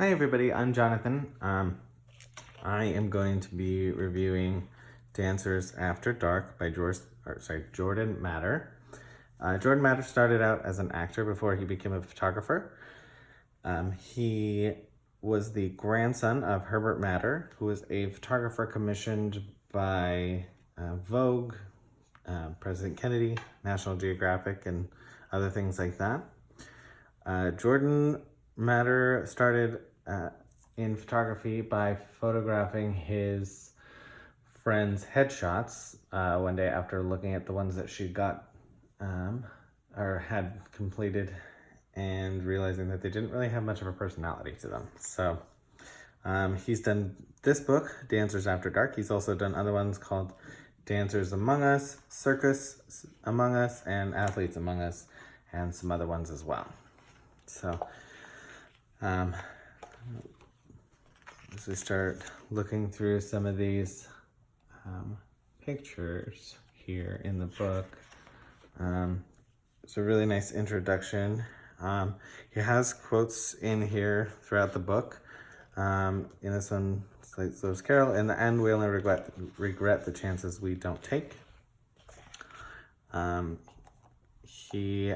Hi everybody, I'm Jonathan. I am going to be reviewing Dancers After Dark by Jordan Matter. Jordan Matter started out as an actor before he became a photographer. He was the grandson of Herbert Matter, who was a photographer commissioned by Vogue, President Kennedy, National Geographic, and other things like that. Jordan Matter started in photography by photographing his friend's headshots one day after looking at the ones that she got or had completed and realizing that they didn't really have much of a personality to them. So he's done this book, Dancers After Dark. He's also done other ones called Dancers Among Us, Circus Among Us, and Athletes Among Us, and some other ones as well. So as we start looking through some of these pictures here in the book, it's a really nice introduction. He has quotes in here throughout the book. In this one, so Carol, in the end, we only regret the chances we don't take. He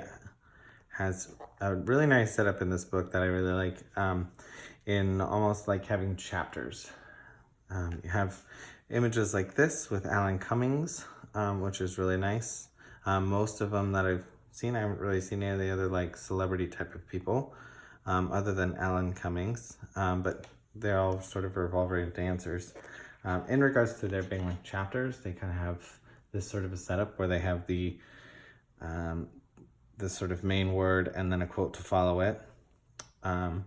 has a really nice setup in this book that I really like, in almost like having chapters. You have images like this with Alan Cummings, which is really nice. Most of them that I've seen, I haven't really seen any of the other like celebrity type of people, other than Alan Cummings, but they're all sort of revolve around dancers. In regards to there being like chapters, they kind of have this sort of a setup where they have the this sort of main word and then a quote to follow it. And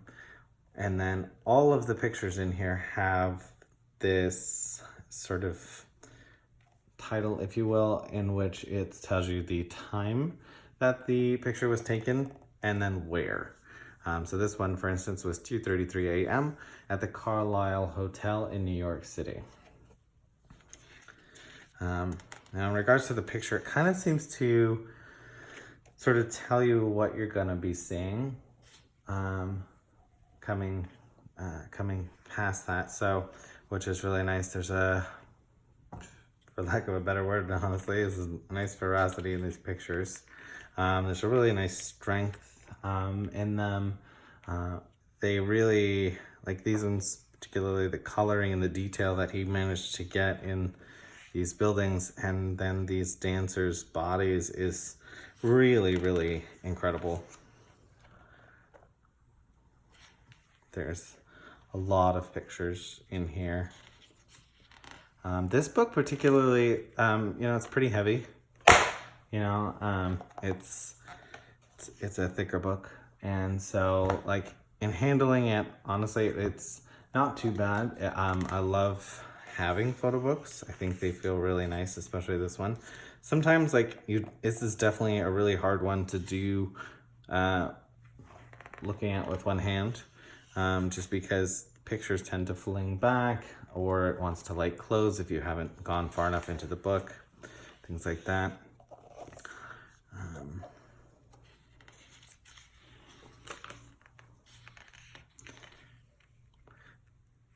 then all of the pictures in here have this sort of title, if you will, in which it tells you the time that the picture was taken and then where. So this one, for instance, was 2:33 a.m. at the Carlisle Hotel in New York City. Now in regards to the picture, it kind of seems to sort of tell you what you're gonna be seeing coming past that, so which is really nice. There's a, for lack of a better word, honestly, is a nice veracity in these pictures. There's a really nice strength in them. They really, like these ones, particularly the coloring and the detail that he managed to get in these buildings and then these dancers' bodies is really, really incredible. There's a lot of pictures in here. This book particularly, it's pretty heavy. It's a thicker book, and so like in handling it, honestly, it's not too bad. I love having photo books. I think they feel really nice, especially this one. Sometimes this is definitely a really hard one to do looking at with one hand, just because pictures tend to fling back or it wants to like close if you haven't gone far enough into the book, things like that.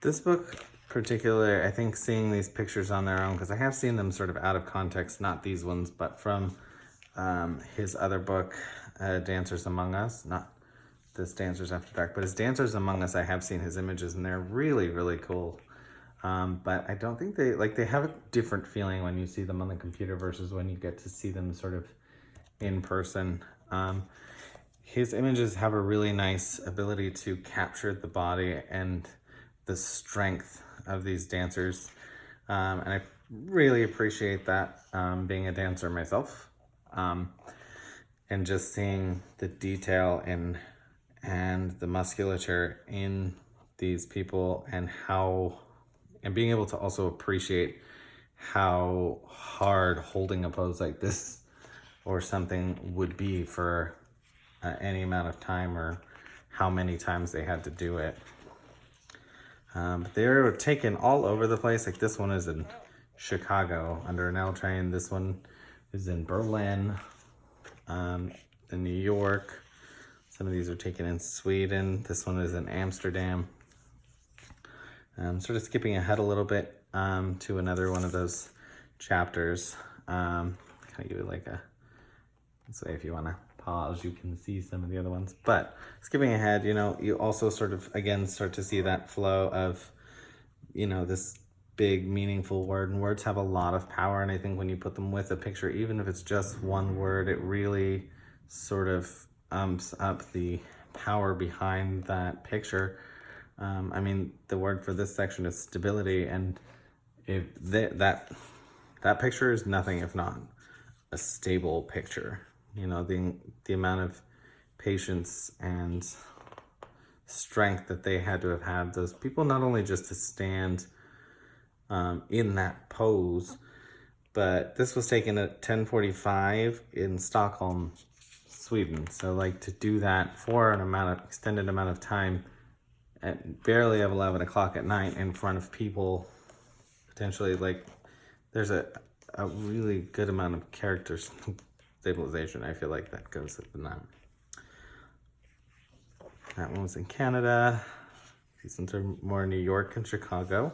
This book particularly, I think seeing these pictures on their own, because I have seen them sort of out of context, not these ones, but from his other book, Dancers Among Us, not this Dancers After Dark, but his Dancers Among Us, I have seen his images and they're really, really cool. But I don't think they have a different feeling when you see them on the computer versus when you get to see them sort of in person. His images have a really nice ability to capture the body and the strength of these dancers, and I really appreciate that, being a dancer myself, and just seeing the detail and the musculature in these people and being able to also appreciate how hard holding a pose like this or something would be for any amount of time or how many times they had to do it. They're taken all over the place. Like this one is in Chicago under an L train. This one is in Berlin, in New York. Some of these are taken in Sweden. This one is in Amsterdam. Sort of skipping ahead a little bit to another one of those chapters. Kind of give it like a, this way if you want to pause, you can see some of the other ones. But skipping ahead, you know, you also sort of, again, start to see that flow of, you know, this big meaningful word, and words have a lot of power. And I think when you put them with a picture, even if it's just one word, it really sort of umps up the power behind that picture. I mean, the word for this section is stability, and if that picture is nothing if not a stable picture. You know, the amount of patience and strength that they had to have had, those people, not only just to stand in that pose, but this was taken at 10:45 in Stockholm, Sweden. So like to do that for an extended amount of time at barely of 11 o'clock at night in front of people, potentially, like, there's a really good amount of character stabilization, I feel like, that goes with that. That one was in Canada. These ones are more New York and Chicago.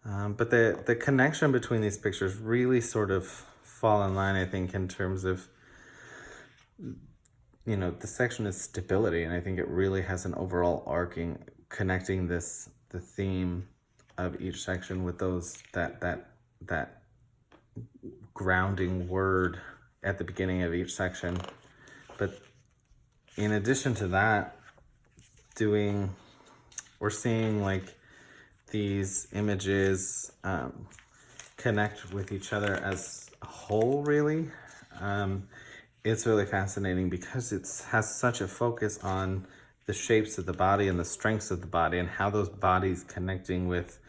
But the connection between these pictures really sort of fall in line, I think, in terms of, you know, the section is stability, and I think it really has an overall arcing, connecting the theme of each section with those, that grounding word at the beginning of each section. But in addition to that, we're seeing like these images connect with each other as a whole, really. It's really fascinating because it has such a focus on the shapes of the body and the strengths of the body, and how those bodies connecting with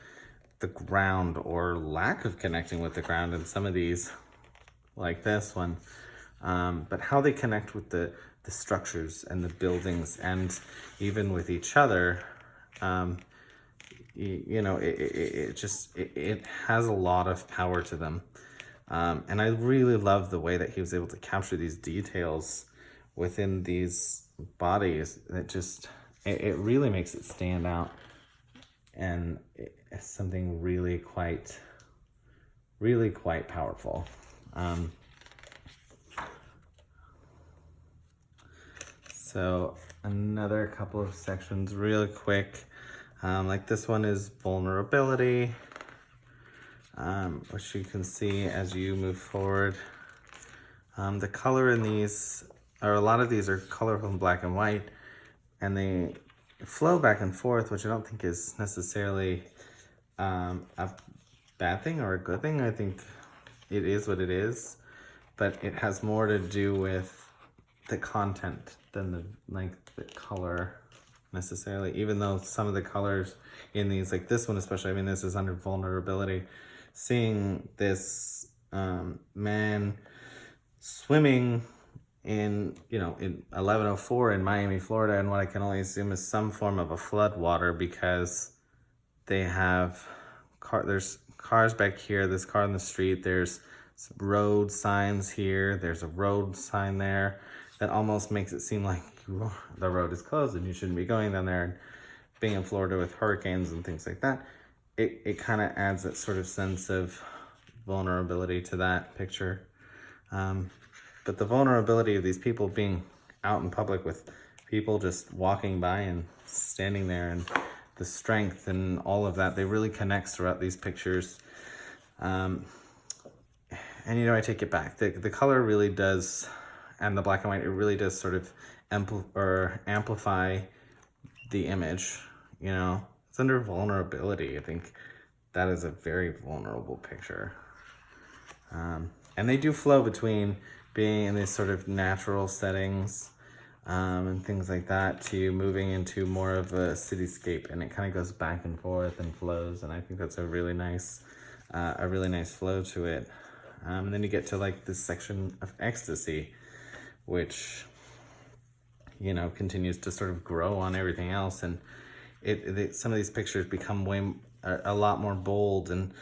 the ground, or lack of connecting with the ground in some of these, like this one, but how they connect with the structures and the buildings, and even with each other. You know, it has a lot of power to them. And I really love the way that he was able to capture these details within these bodies. It really makes it stand out, and it's something really quite powerful. So another couple of sections really quick. Like this one is vulnerability, which you can see as you move forward. The color in these, or a lot of these, are colorful in black and white, and they flow back and forth, which I don't think is necessarily a bad thing or a good thing. I think it is what it is, but it has more to do with the content than the color necessarily, even though some of the colors in these, like this one especially, I mean, this is under vulnerability. Seeing this man swimming in, you know, in 11:04 in Miami, Florida, and what I can only assume is some form of a flood water, because they have there's cars back here, this car on the street, there's road signs here, there's a road sign there that almost makes it seem like the road is closed and you shouldn't be going down there. And being in Florida with hurricanes and things like that, it kind of adds that sort of sense of vulnerability to that picture. But the vulnerability of these people being out in public with people just walking by and standing there, and the strength and all of that, they really connect throughout these pictures. And you know, I take it back. The color really does, and the black and white, it really does sort of amplify the image. You know, it's under vulnerability. I think that is a very vulnerable picture. And they do flow between being in these sort of natural settings and things like that, to moving into more of a cityscape, and it kind of goes back and forth and flows, and I think that's a really nice flow to it. And then you get to like this section of ecstasy, which, you know, continues to sort of grow on everything else, and some of these pictures become a lot more bold. And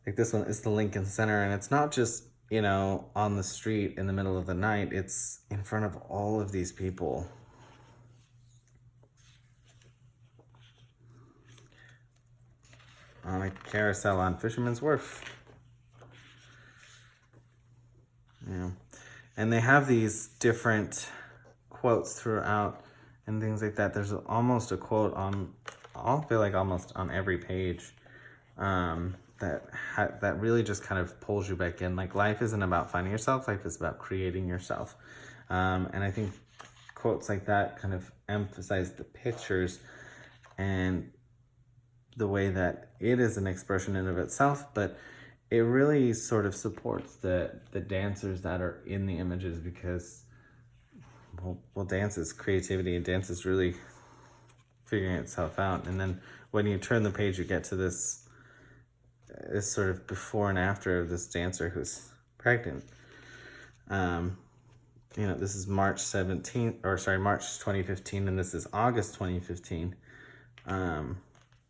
like this one is the Lincoln Center, and it's not just you know, on the street in the middle of the night. It's in front of all of these people. On a carousel on Fisherman's Wharf. Yeah. And they have these different quotes throughout and things like that. There's almost a quote on, I feel like almost on every page, that really just kind of pulls you back in. Like, life isn't about finding yourself, life is about creating yourself. And I think quotes like that kind of emphasize the pictures and the way that it is an expression in of itself, but it really sort of supports the dancers that are in the images, because well, dance is creativity, and dance is really figuring itself out. And then when you turn the page, you get to this sort of before and after of this dancer who's pregnant. You know, this is March 2015, and this is August 2015.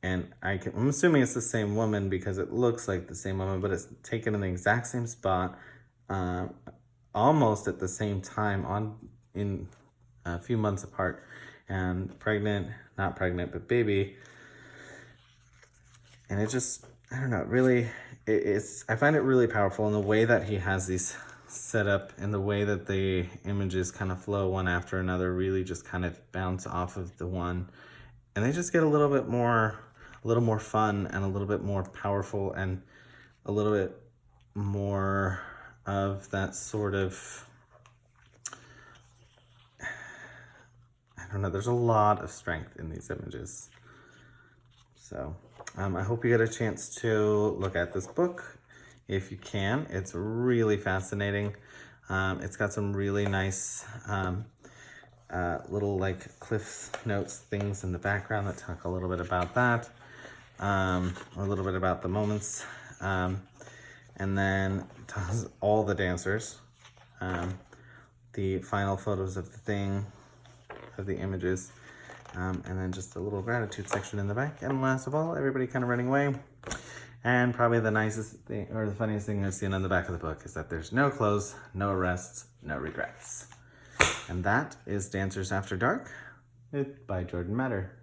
And I'm assuming it's the same woman because it looks like the same woman, but it's taken in the exact same spot, almost at the same time, in a few months apart, and pregnant, not pregnant, but baby. And it just, I don't know, really, I find it really powerful in the way that he has these set up, and the way that the images kind of flow one after another, really just kind of bounce off of the one. And they just get a little more fun, and a little bit more powerful, and a little bit more of that sort of, I don't know, there's a lot of strength in these images. So I hope you get a chance to look at this book if you can. It's really fascinating. It's got some really nice little like Cliff Notes things in the background that talk a little bit about that, or a little bit about the moments, and then tells all the dancers, the final photos of the thing, of the images, and then just a little gratitude section in the back. And last of all, everybody kind of running away. And probably the nicest thing, or the funniest thing I've seen on the back of the book, is that there's no clothes, no arrests, no regrets. And that is Dancers After Dark by Jordan Matter.